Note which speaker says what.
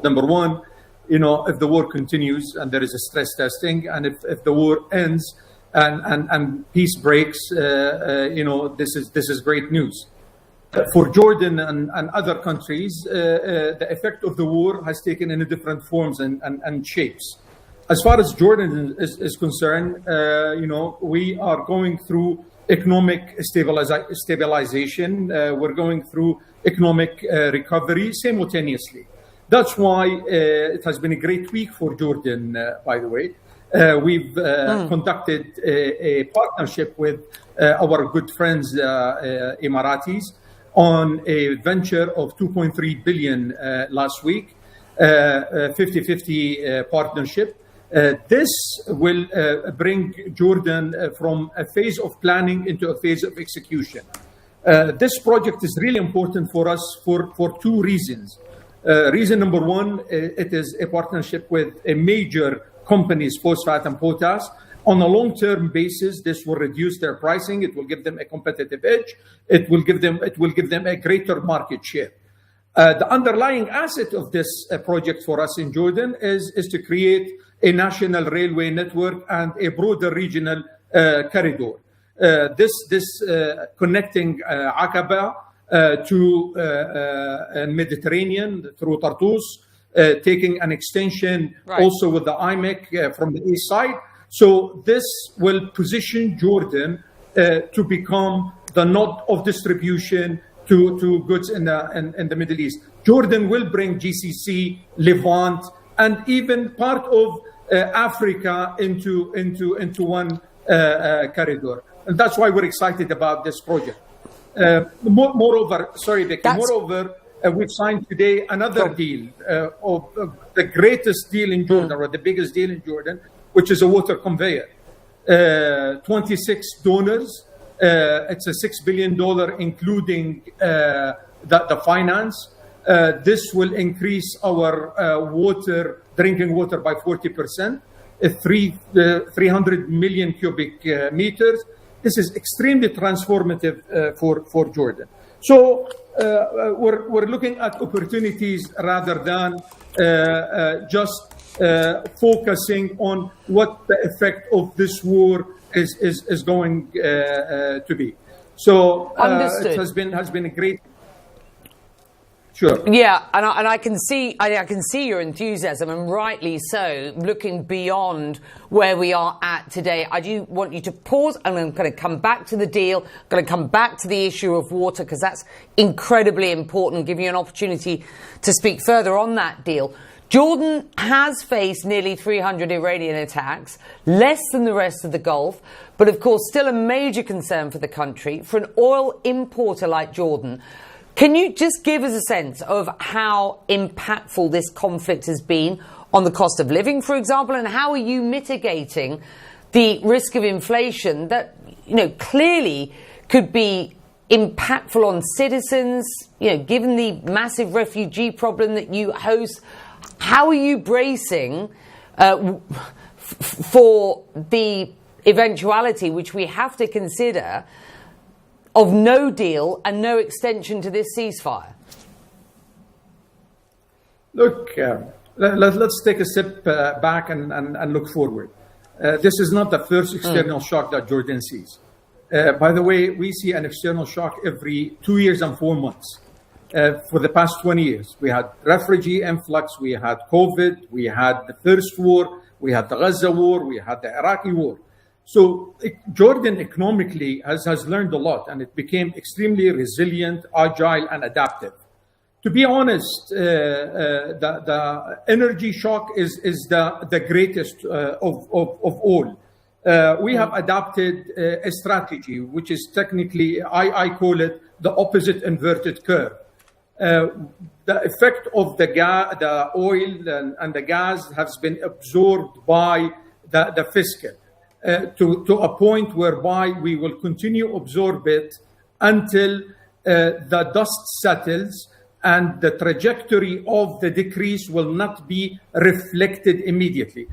Speaker 1: number one, if the war continues and there is a stress testing, and if the war ends and peace breaks, this is great news. For Jordan and other countries, the effect of the war has taken in different forms and shapes. As far as Jordan is concerned, we are going through economic stabilization. We're going through economic recovery simultaneously. That's why it has been a great week for Jordan, by the way. We've conducted a partnership with our good friends, Emiratis, on a venture of 2.3 billion last week, 50-50 partnership. This will bring Jordan from a phase of planning into a phase of execution. This project is really important for us for two reasons. Reason number one, it is a partnership with a major companies, phosphate and potash. On a long-term basis, this will reduce their pricing. It will give them a competitive edge. It will give them a greater market share. The underlying asset of this project for us in Jordan is to create a national railway network and a broader regional corridor. This connecting Aqaba to Mediterranean through Tartus, taking an extension also with the IMEC from the east side. So this will position Jordan to become the node of distribution to goods in the Middle East. Jordan will bring GCC, Levant, and even part of Africa into one corridor. And that's why we're excited about this project. Moreover, we've signed today another deal of the greatest deal in Jordan, or the biggest deal in Jordan, which is a water conveyor. 26 donors. It's a $6 billion, including the finance. This will increase our drinking water by 40%, 300 million cubic meters. This is extremely transformative for Jordan. So we're looking at opportunities rather than just focusing on what the effect of this war is going to be. So it has been a great. Sure.
Speaker 2: Yeah, and I can see your enthusiasm, and rightly so, looking beyond where we are at today. I do want you to pause, and I'm going to come back to the deal, I'm going to come back to the issue of water, because that's incredibly important, give you an opportunity to speak further on that deal. Jordan has faced nearly 300 Iranian attacks, less than the rest of the Gulf, but of course still a major concern for the country. For an oil importer like Jordan, can you just give us a sense of how impactful this conflict has been on the cost of living, for example, and how are you mitigating the risk of inflation that, clearly could be impactful on citizens, given the massive refugee problem that you host? How are you bracing for the eventuality, which we have to consider, of no deal and no extension to this ceasefire?
Speaker 1: Look, let's take a step back and look forward. This is not the first external shock that Jordan sees. By the way, we see an external shock every 2 years and 4 months. For the past 20 years, we had refugee influx, we had COVID, we had the first war, we had the Gaza war, we had the Iraqi war. So Jordan economically has learned a lot, and it became extremely resilient, agile, and adaptive. To be honest, the energy shock is the greatest of all. We have adopted a strategy, which is technically, I call it the opposite inverted curve. The effect of the oil and the gas has been absorbed by the fiscal. To a point whereby we will continue absorb it until the dust settles and the trajectory of the decrease will not be reflected immediately.